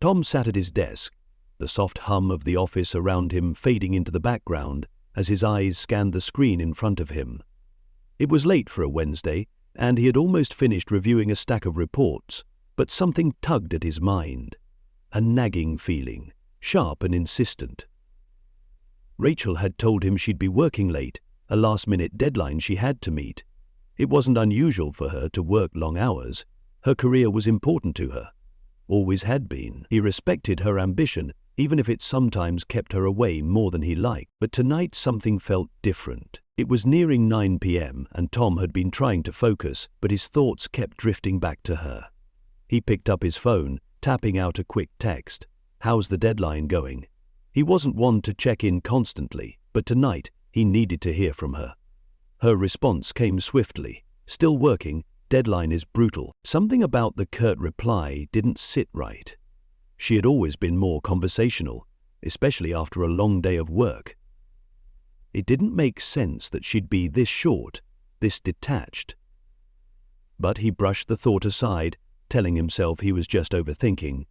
Tom sat at his desk, the soft hum of the office around him fading into the background as his eyes scanned the screen in front of him. It was late for a Wednesday, and he had almost finished reviewing a stack of reports, but something tugged at his mind. A nagging feeling, sharp and insistent. Rachel had told him she'd be working late, a last-minute deadline she had to meet. It wasn't unusual for her to work long hours. Her career was important to her. Always had been. He respected her ambition, even if it sometimes kept her away more than he liked. But tonight something felt different. It was nearing 9 p.m. and Tom had been trying to focus, but his thoughts kept drifting back to her. He picked up his phone, tapping out a quick text. "How's the deadline going?" He wasn't one to check in constantly, but tonight he needed to hear from her. Her response came swiftly. "Still working. Deadline is brutal." Something about the curt reply didn't sit right. She had always been more conversational, especially after a long day of work. It didn't make sense that she'd be this short, this detached. But he brushed the thought aside, telling himself he was just overthinking.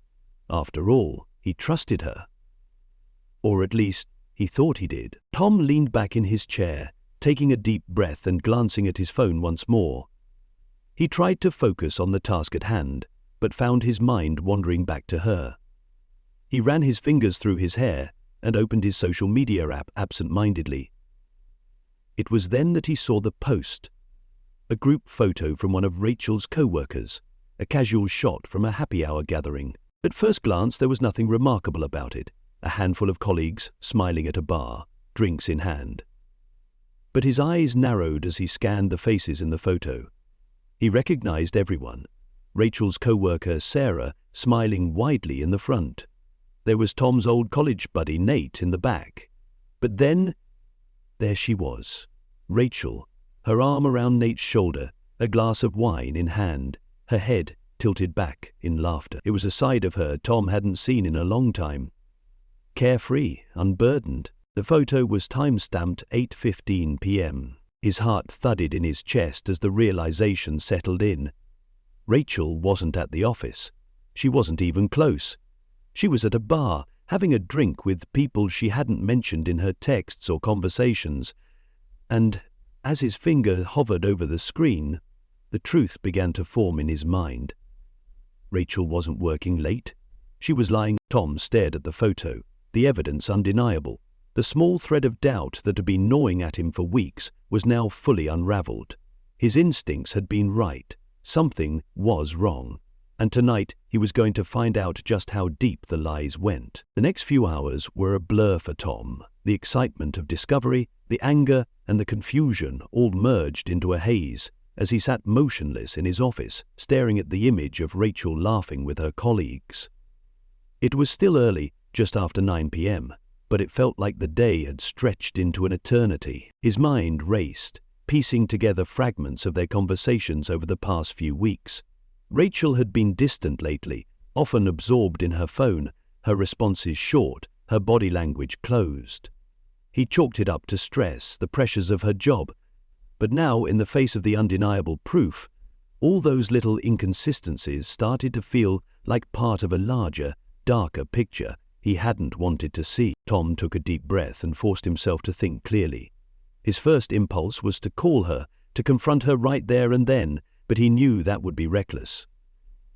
After all, he trusted her. Or at least, he thought he did. Tom leaned back in his chair, taking a deep breath and glancing at his phone once more. He tried to focus on the task at hand, but found his mind wandering back to her. He ran his fingers through his hair and opened his social media app absent-mindedly. It was then that he saw the post. A group photo from one of Rachel's co-workers, a casual shot from a happy hour gathering. At first glance, there was nothing remarkable about it. A handful of colleagues smiling at a bar, drinks in hand. But his eyes narrowed as he scanned the faces in the photo. He recognized everyone. Rachel's co-worker, Sarah, smiling widely in the front. There was Tom's old college buddy, Nate, in the back. But then, there she was, Rachel, her arm around Nate's shoulder, a glass of wine in hand, her head tilted back in laughter. It was a side of her Tom hadn't seen in a long time. Carefree, unburdened. The photo was time-stamped 8:15 p.m. His heart thudded in his chest as the realization settled in. Rachel wasn't at the office. She wasn't even close. She was at a bar, having a drink with people she hadn't mentioned in her texts or conversations. And as his finger hovered over the screen, the truth began to form in his mind. Rachel wasn't working late. She was lying. Tom stared at the photo, the evidence undeniable. The small thread of doubt that had been gnawing at him for weeks was now fully unraveled. His instincts had been right. Something was wrong. And tonight he was going to find out just how deep the lies went. The next few hours were a blur for Tom. The excitement of discovery, the anger, and the confusion all merged into a haze as he sat motionless in his office, staring at the image of Rachel laughing with her colleagues. It was still early, just after 9 p.m., but it felt like the day had stretched into an eternity. His mind raced, piecing together fragments of their conversations over the past few weeks. Rachel had been distant lately, often absorbed in her phone, her responses short, her body language closed. He chalked it up to stress, the pressures of her job. But now, in the face of the undeniable proof, all those little inconsistencies started to feel like part of a larger, darker picture he hadn't wanted to see. Tom took a deep breath and forced himself to think clearly. His first impulse was to call her, to confront her right there and then, but he knew that would be reckless.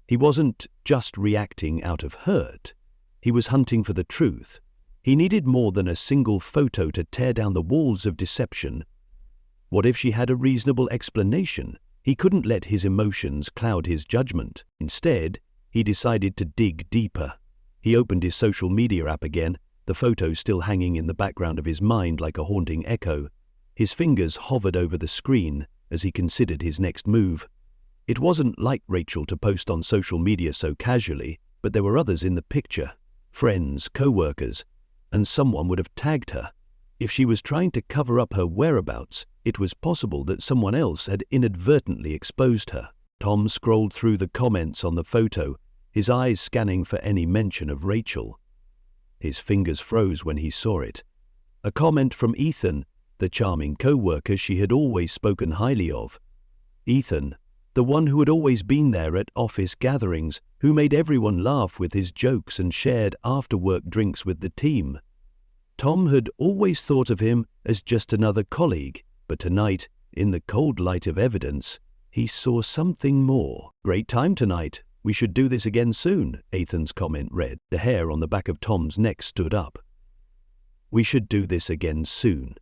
He wasn't just reacting out of hurt. He was hunting for the truth. He needed more than a single photo to tear down the walls of deception. What if she had a reasonable explanation? He couldn't let his emotions cloud his judgment. Instead, he decided to dig deeper. He opened his social media app again, the photo still hanging in the background of his mind like a haunting echo. His fingers hovered over the screen as he considered his next move. It wasn't like Rachel to post on social media so casually, but there were others in the picture. Friends, co-workers, and someone would have tagged her. If she was trying to cover up her whereabouts, it was possible that someone else had inadvertently exposed her. Tom scrolled through the comments on the photo, his eyes scanning for any mention of Rachel. His fingers froze when he saw it. A comment from Ethan, the charming co-worker she had always spoken highly of. Ethan, the one who had always been there at office gatherings, who made everyone laugh with his jokes and shared after-work drinks with the team. Tom had always thought of him as just another colleague, but tonight, in the cold light of evidence, he saw something more. "Great time tonight. We should do this again soon," Ethan's comment read. The hair on the back of Tom's neck stood up. "We should do this again soon."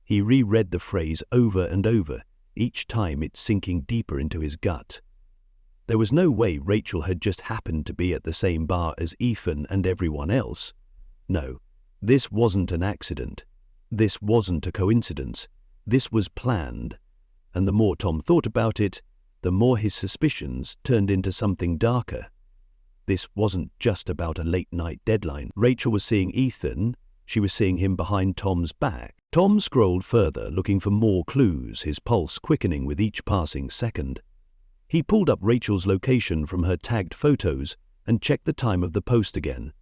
He reread the phrase over and over, each time it sinking deeper into his gut. There was no way Rachel had just happened to be at the same bar as Ethan and everyone else. No, this wasn't an accident. This wasn't a coincidence. This was planned. And the more Tom thought about it, the more his suspicions turned into something darker. This wasn't just about a late-night deadline. Rachel was seeing Ethan. She was seeing him behind Tom's back. Tom scrolled further, looking for more clues, his pulse quickening with each passing second. He pulled up Rachel's location from her tagged photos and checked the time of the post again.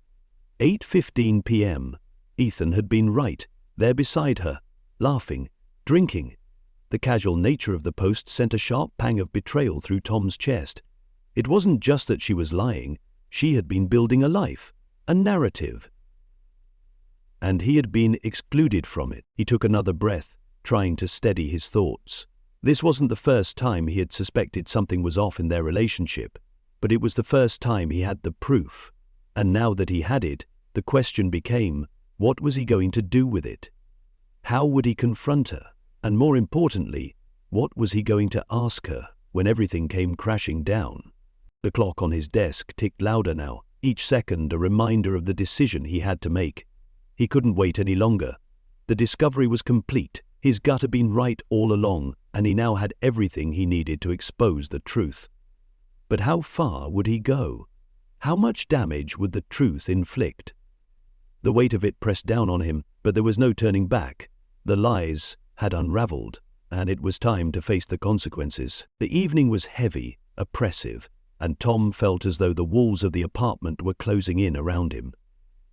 8:15 p.m. Ethan had been right, there beside her, laughing, drinking. The casual nature of the post sent a sharp pang of betrayal through Tom's chest. It wasn't just that she was lying, she had been building a life, a narrative. And he had been excluded from it. He took another breath, trying to steady his thoughts. This wasn't the first time he had suspected something was off in their relationship, but it was the first time he had the proof. And now that he had it, the question became, what was he going to do with it? How would he confront her? And more importantly, what was he going to ask her when everything came crashing down? The clock on his desk ticked louder now, each second a reminder of the decision he had to make. He couldn't wait any longer. The discovery was complete. His gut had been right all along, and he now had everything he needed to expose the truth. But how far would he go? How much damage would the truth inflict? The weight of it pressed down on him, but there was no turning back. The lies had unraveled, and it was time to face the consequences. The evening was heavy, oppressive, and Tom felt as though the walls of the apartment were closing in around him.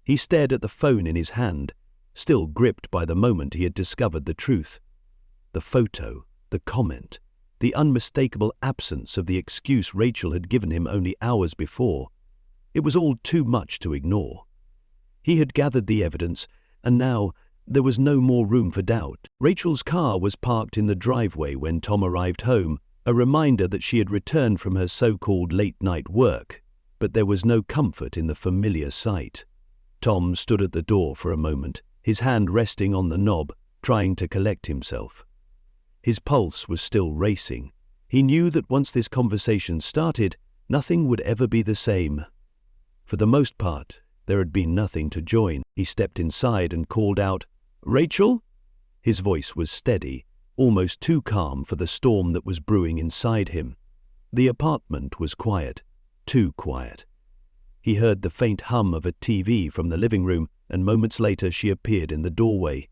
He stared at the phone in his hand, still gripped by the moment he had discovered the truth. The photo, the comment, the unmistakable absence of the excuse Rachel had given him only hours before. It was all too much to ignore. He had gathered the evidence, and now there was no more room for doubt. Rachel's car was parked in the driveway when Tom arrived home, a reminder that she had returned from her so-called late-night work, but there was no comfort in the familiar sight. Tom stood at the door for a moment, his hand resting on the knob, trying to collect himself. His pulse was still racing. He knew that once this conversation started, nothing would ever be the same. For the most part, there had been nothing to join. He stepped inside and called out, "Rachel?" His voice was steady, almost too calm for the storm that was brewing inside him. The apartment was quiet, too quiet. He heard the faint hum of a TV from the living room, and moments later she appeared in the doorway,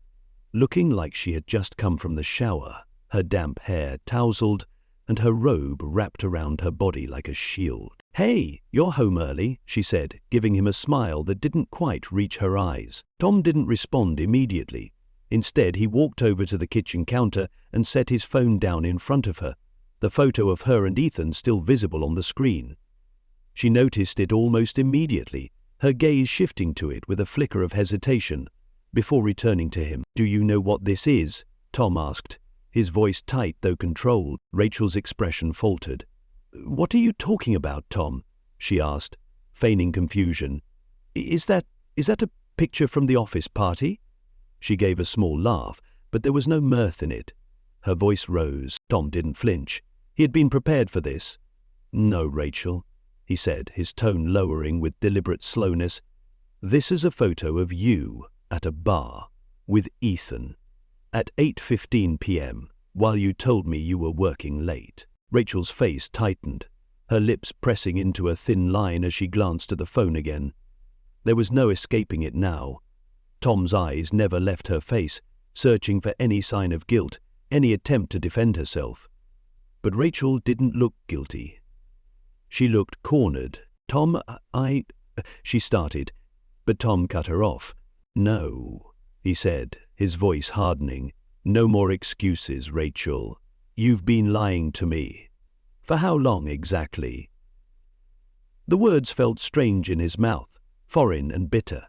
looking like she had just come from the shower, her damp hair tousled and her robe wrapped around her body like a shield. "Hey, you're home early," she said, giving him a smile that didn't quite reach her eyes. Tom didn't respond immediately. Instead, he walked over to the kitchen counter and set his phone down in front of her, the photo of her and Ethan still visible on the screen. She noticed it almost immediately, her gaze shifting to it with a flicker of hesitation, before returning to him. "Do you know what this is?" Tom asked, his voice tight though controlled. Rachel's expression faltered. "What are you talking about, Tom?" she asked, feigning confusion. Is that a picture from the office party?" She gave a small laugh, but there was no mirth in it. Her voice rose. Tom didn't flinch. He had been prepared for this. "No, Rachel," he said, his tone lowering with deliberate slowness. "This is a photo of you at a bar with Ethan at 8:15 p.m. while you told me you were working late." Rachel's face tightened, her lips pressing into a thin line as she glanced at the phone again. There was no escaping it now. Tom's eyes never left her face, searching for any sign of guilt, any attempt to defend herself. But Rachel didn't look guilty. She looked cornered. "Tom, she started, but Tom cut her off. "No," he said, his voice hardening. "No more excuses, Rachel. You've been lying to me. For how long exactly? The words felt strange in his mouth, foreign and bitter.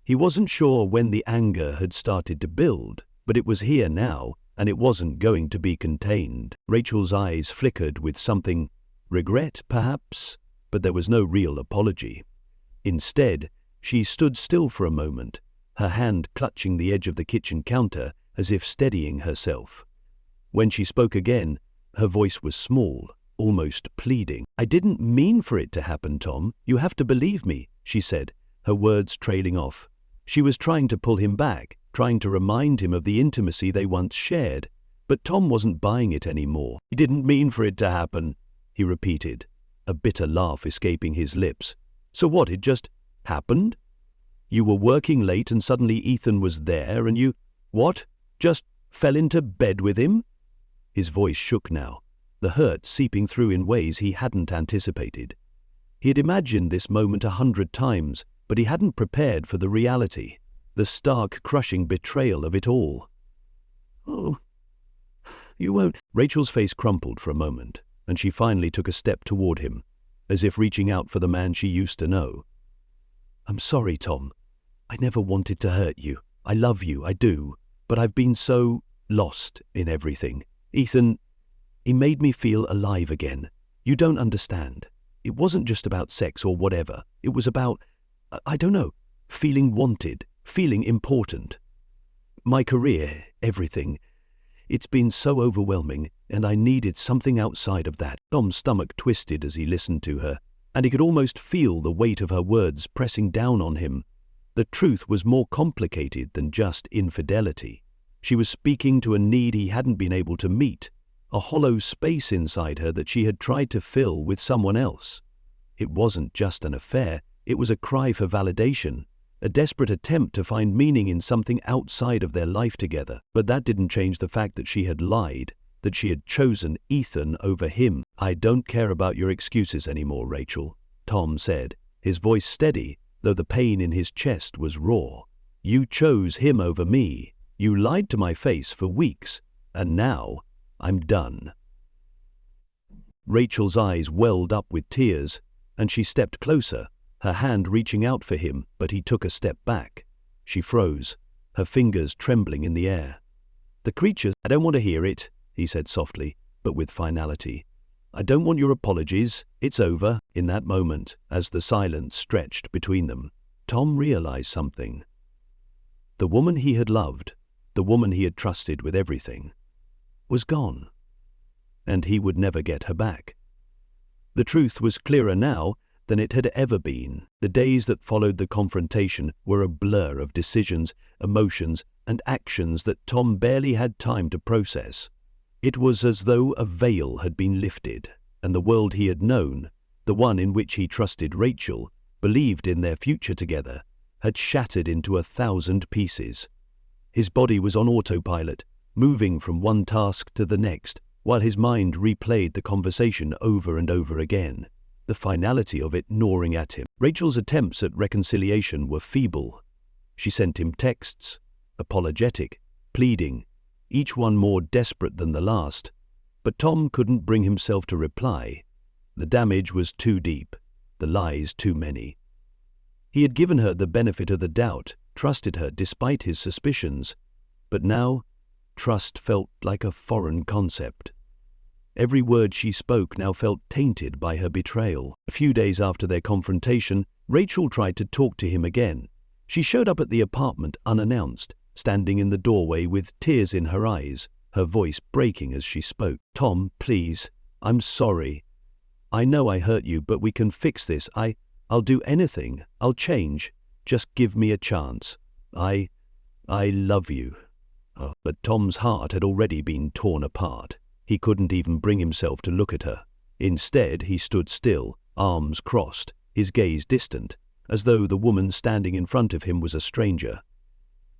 He wasn't sure when the anger had started to build, but it was here now, and it wasn't going to be contained. Rachel's eyes flickered with something, regret perhaps, but there was no real apology. Instead, she stood still for a moment, her hand clutching the edge of the kitchen counter as if steadying herself. When she spoke again, her voice was small, almost pleading. "I didn't mean for it to happen, Tom. You have to believe me," she said, her words trailing off. She was trying to pull him back, trying to remind him of the intimacy they once shared, but Tom wasn't buying it anymore. "He didn't mean for it to happen," he repeated, a bitter laugh escaping his lips. "So what, it just happened? You were working late and suddenly Ethan was there and you, what, just fell into bed with him?" His voice shook now, the hurt seeping through in ways he hadn't anticipated. He had imagined this moment 100 times, but he hadn't prepared for the reality, the stark, crushing betrayal of it all. "Oh, you won't." Rachel's face crumpled for a moment, and she finally took a step toward him, as if reaching out for the man she used to know. "I'm sorry, Tom. I never wanted to hurt you. I love you, I do, but I've been so lost in everything. Ethan, he made me feel alive again. You don't understand. It wasn't just about sex or whatever. It was about, I don't know, feeling wanted, feeling important. My career, everything. It's been so overwhelming, and I needed something outside of that." Tom's stomach twisted as he listened to her, and he could almost feel the weight of her words pressing down on him. The truth was more complicated than just infidelity. She was speaking to a need he hadn't been able to meet, a hollow space inside her that she had tried to fill with someone else. It wasn't just an affair, it was a cry for validation, a desperate attempt to find meaning in something outside of their life together. But that didn't change the fact that she had lied, that she had chosen Ethan over him. "I don't care about your excuses anymore, Rachel," Tom said, his voice steady, though the pain in his chest was raw. "You chose him over me. You lied to my face for weeks, and now I'm done." Rachel's eyes welled up with tears, and she stepped closer, her hand reaching out for him, but he took a step back. She froze, her fingers trembling in the air. "The creatures, I don't want to hear it," he said softly, but with finality. "I don't want your apologies. It's over." In that moment, as the silence stretched between them, Tom realized something. The woman he had loved, the woman he had trusted with everything, was gone, and he would never get her back. The truth was clearer now than it had ever been. The days that followed the confrontation were a blur of decisions, emotions, and actions that Tom barely had time to process. It was as though a veil had been lifted, and the world he had known, the one in which he trusted Rachel, believed in their future together, had shattered into 1,000 pieces. His body was on autopilot, moving from one task to the next, while his mind replayed the conversation over and over again, the finality of it gnawing at him. Rachel's attempts at reconciliation were feeble. She sent him texts, apologetic, pleading, each one more desperate than the last, but Tom couldn't bring himself to reply. The damage was too deep, the lies too many. He had given her the benefit of the doubt, trusted her despite his suspicions, but now trust felt like a foreign concept. Every word she spoke now felt tainted by her betrayal. A few days after their confrontation, Rachel tried to talk to him again. She showed up at the apartment unannounced, standing in the doorway with tears in her eyes, her voice breaking as she spoke. "Tom, please, I'm sorry. I know I hurt you, but we can fix this. I'll do anything. I'll change. Just give me a chance. I love you." But Tom's heart had already been torn apart. He couldn't even bring himself to look at her. Instead, he stood still, arms crossed, his gaze distant, as though the woman standing in front of him was a stranger.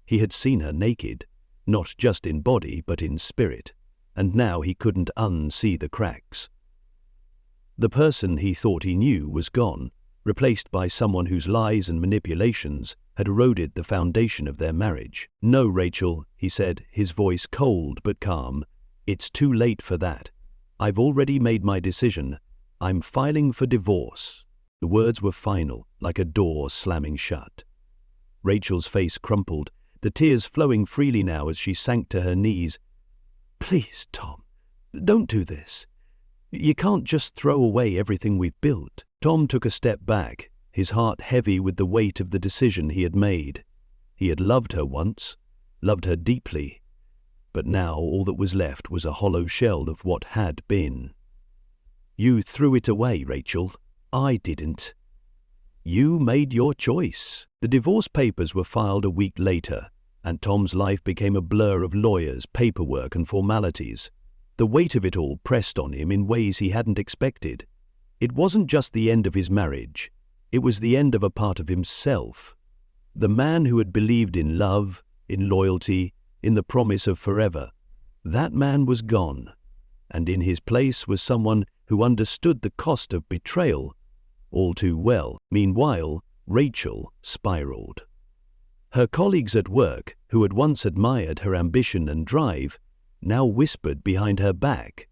He had seen her naked, not just in body but in spirit, and now he couldn't unsee the cracks. The person he thought he knew was gone, replaced by someone whose lies and manipulations had eroded the foundation of their marriage. "No, Rachel," he said, his voice cold but calm. "It's too late for that. I've already made my decision. I'm filing for divorce." The words were final, like a door slamming shut. Rachel's face crumpled, the tears flowing freely now as she sank to her knees. "Please, Tom, don't do this. You can't just throw away everything we've built." Tom took a step back, his heart heavy with the weight of the decision he had made. He had loved her once, loved her deeply, but now all that was left was a hollow shell of what had been. "You threw it away, Rachel. I didn't. You made your choice." The divorce papers were filed a week later, and Tom's life became a blur of lawyers, paperwork, and formalities. The weight of it all pressed on him in ways he hadn't expected. It wasn't just the end of his marriage. It was the end of a part of himself. The man who had believed in love, in loyalty, in the promise of forever. That man was gone, and in his place was someone who understood the cost of betrayal all too well. Meanwhile, Rachel spiraled. Her colleagues at work, who had once admired her ambition and drive, now whispered behind her back.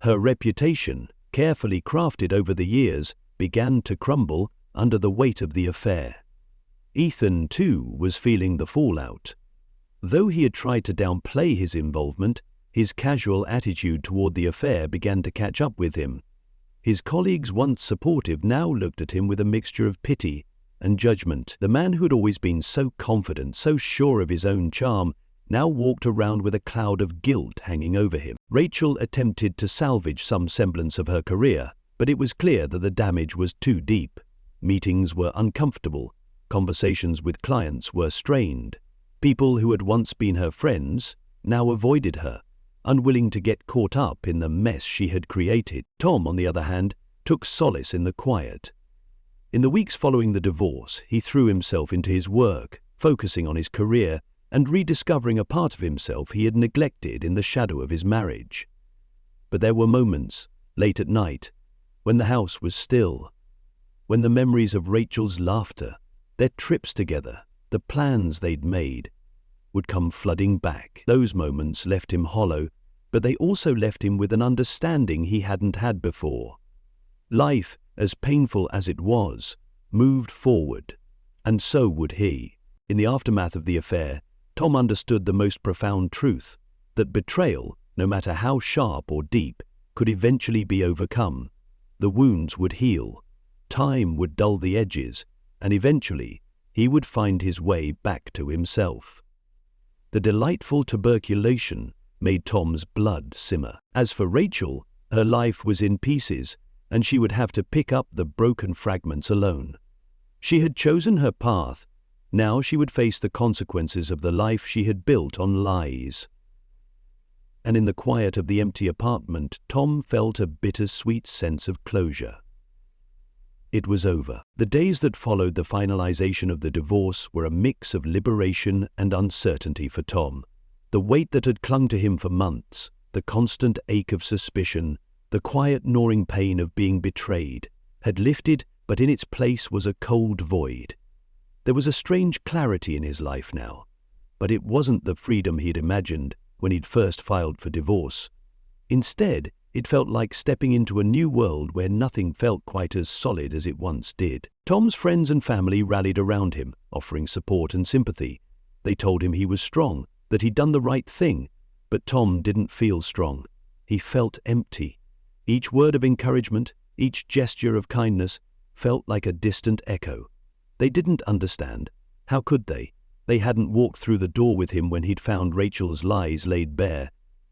Her reputation, carefully crafted over the years, began to crumble under the weight of the affair. Ethan, too, was feeling the fallout. Though he had tried to downplay his involvement, his casual attitude toward the affair began to catch up with him. His colleagues, once supportive, now looked at him with a mixture of pity and judgment. The man who had always been so confident, so sure of his own charm, now walked around with a cloud of guilt hanging over him. Rachel attempted to salvage some semblance of her career, but it was clear that the damage was too deep. Meetings were uncomfortable. Conversations with clients were strained. People who had once been her friends now avoided her, unwilling to get caught up in the mess she had created. Tom, on the other hand, took solace in the quiet. In the weeks following the divorce, he threw himself into his work, focusing on his career and rediscovering a part of himself he had neglected in the shadow of his marriage. But there were moments, late at night, when the house was still, when the memories of Rachel's laughter, their trips together, the plans they'd made, would come flooding back. Those moments left him hollow, but they also left him with an understanding he hadn't had before. Life, as painful as it was, moved forward, and so would he. In the aftermath of the affair, Tom understood the most profound truth, that betrayal, no matter how sharp or deep, could eventually be overcome. The wounds would heal, time would dull the edges, and eventually he would find his way back to himself. The delightful tuberculation made Tom's blood simmer. As for Rachel, her life was in pieces, and she would have to pick up the broken fragments alone. She had chosen her path. Now she would face the consequences of the life she had built on lies. And in the quiet of the empty apartment, Tom felt a bittersweet sense of closure. It was over. The days that followed the finalization of the divorce were a mix of liberation and uncertainty for Tom. The weight that had clung to him for months, the constant ache of suspicion, the quiet gnawing pain of being betrayed, had lifted, but in its place was a cold void. There was a strange clarity in his life now, but it wasn't the freedom he'd imagined when he'd first filed for divorce. Instead, it felt like stepping into a new world where nothing felt quite as solid as it once did. Tom's friends and family rallied around him, offering support and sympathy. They told him he was strong, that he'd done the right thing, but Tom didn't feel strong. He felt empty. Each word of encouragement, each gesture of kindness, felt like a distant echo. They didn't understand. How could they? They hadn't walked through the door with him when he'd found Rachel's lies laid bare.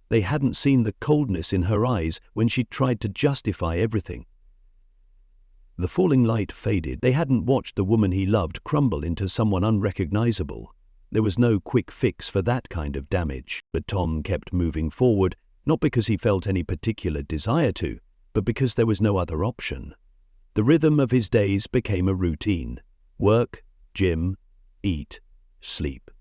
They hadn't seen the coldness in her eyes when she tried to justify everything. The falling light faded. They hadn't watched the woman he loved crumble into someone unrecognizable. There was no quick fix for that kind of damage. But Tom kept moving forward, not because he felt any particular desire to, but because there was no other option. The rhythm of his days became a routine. Work, gym, eat, sleep.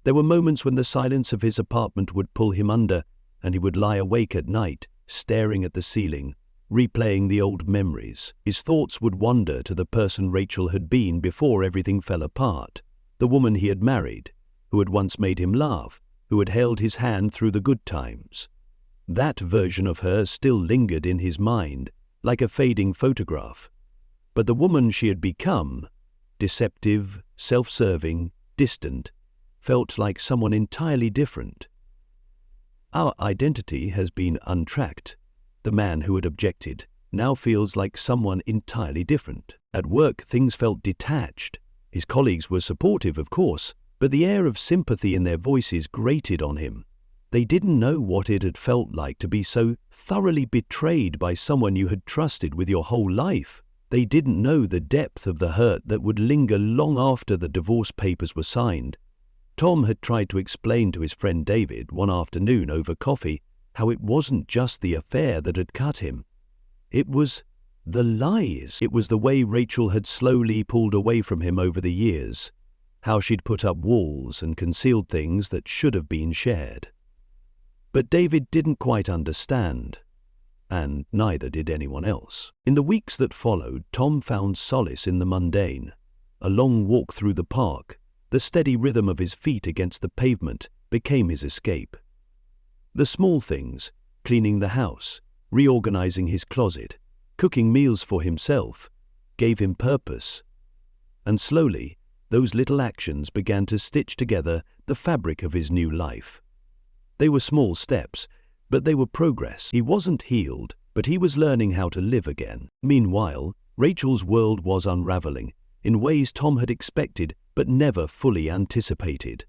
There were moments when the silence of his apartment would pull him under, and he would lie awake at night, staring at the ceiling, replaying the old memories. His thoughts would wander to the person Rachel had been before everything fell apart, the woman he had married, who had once made him laugh, who had held his hand through the good times. That version of her still lingered in his mind, like a fading photograph. But the woman she had become, deceptive, self-serving, distant, felt like someone entirely different. Our identity has been untracked. The man who had objected now feels like someone entirely different. At work, things felt detached. His colleagues were supportive, of course, but the air of sympathy in their voices grated on him. They didn't know what it had felt like to be so thoroughly betrayed by someone you had trusted with your whole life. They didn't know the depth of the hurt that would linger long after the divorce papers were signed. Tom had tried to explain to his friend David one afternoon over coffee how it wasn't just the affair that had cut him. It was the lies. It was the way Rachel had slowly pulled away from him over the years, how she'd put up walls and concealed things that should have been shared. But David didn't quite understand, and neither did anyone else. In the weeks that followed, Tom found solace in the mundane. A long walk through the park, the steady rhythm of his feet against the pavement, became his escape. The small things, cleaning the house, reorganizing his closet, cooking meals for himself, gave him purpose. And slowly, those little actions began to stitch together the fabric of his new life. They were small steps, but they were progress. He wasn't healed, but he was learning how to live again. Meanwhile, Rachel's world was unraveling, in ways Tom had expected but never fully anticipated.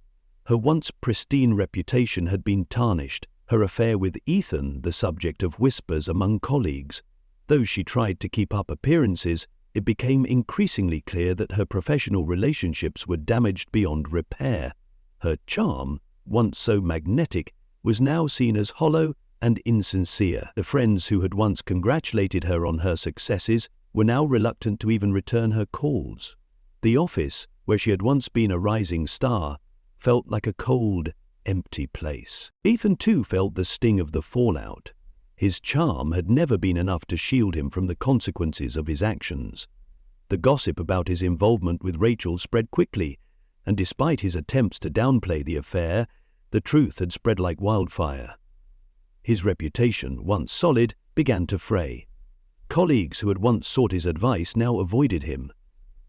Her once pristine reputation had been tarnished, her affair with Ethan the subject of whispers among colleagues. Though she tried to keep up appearances, it became increasingly clear that her professional relationships were damaged beyond repair. Her charm, once so magnetic, was now seen as hollow and insincere. The friends who had once congratulated her on her successes were now reluctant to even return her calls. The office, where she had once been a rising star, felt like a cold, empty place. Ethan too felt the sting of the fallout. His charm had never been enough to shield him from the consequences of his actions. The gossip about his involvement with Rachel spread quickly, and despite his attempts to downplay the affair, the truth had spread like wildfire. His reputation, once solid, began to fray. Colleagues who had once sought his advice now avoided him.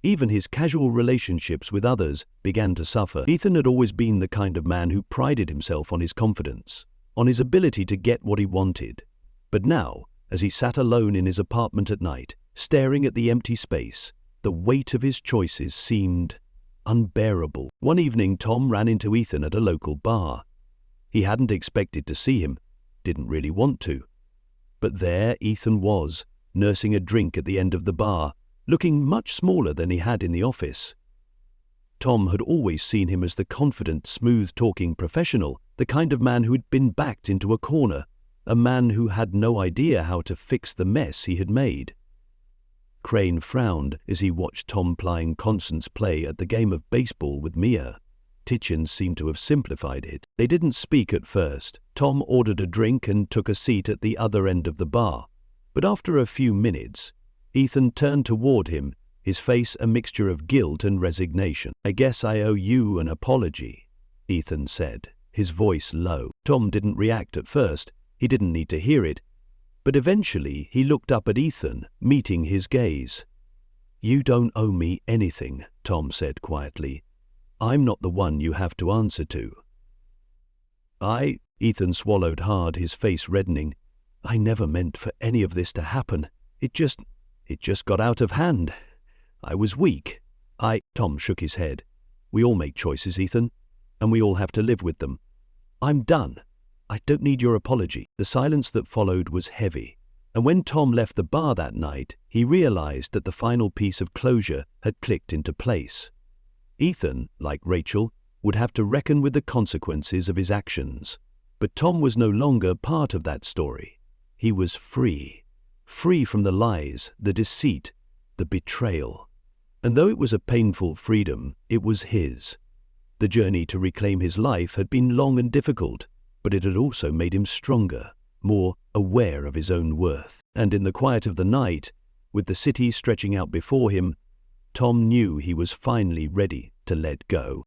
Even his casual relationships with others began to suffer. Ethan had always been the kind of man who prided himself on his confidence, on his ability to get what he wanted. But now, as he sat alone in his apartment at night, staring at the empty space, the weight of his choices seemed unbearable. One evening, Tom ran into Ethan at a local bar. He hadn't expected to see him, didn't really want to. But there Ethan was, nursing a drink at the end of the bar, looking much smaller than he had in the office. Tom had always seen him as the confident, smooth-talking professional, the kind of man who had been backed into a corner, a man who had no idea how to fix the mess he had made. Crane frowned as he watched Tom plying Constance play at the game of baseball with Mia. Titchens seemed to have simplified it. They didn't speak at first. Tom ordered a drink and took a seat at the other end of the bar. But after a few minutes, Ethan turned toward him, his face a mixture of guilt and resignation. "I guess I owe you an apology," Ethan said, his voice low. Tom didn't react at first. He didn't need to hear it. But eventually he looked up at Ethan, meeting his gaze. "You don't owe me anything," Tom said quietly. "I'm not the one you have to answer to." Ethan swallowed hard, his face reddening. "I never meant for any of this to happen. It just got out of hand. I was weak. Tom shook his head. "We all make choices, Ethan, and we all have to live with them. I'm done. I don't need your apology." The silence that followed was heavy, and when Tom left the bar that night, he realized that the final piece of closure had clicked into place. Ethan, like Rachel, would have to reckon with the consequences of his actions. But Tom was no longer part of that story. He was free. Free from the lies, the deceit, the betrayal. And though it was a painful freedom, it was his. The journey to reclaim his life had been long and difficult, but it had also made him stronger, more aware of his own worth. And in the quiet of the night, with the city stretching out before him, Tom knew he was finally ready to let go.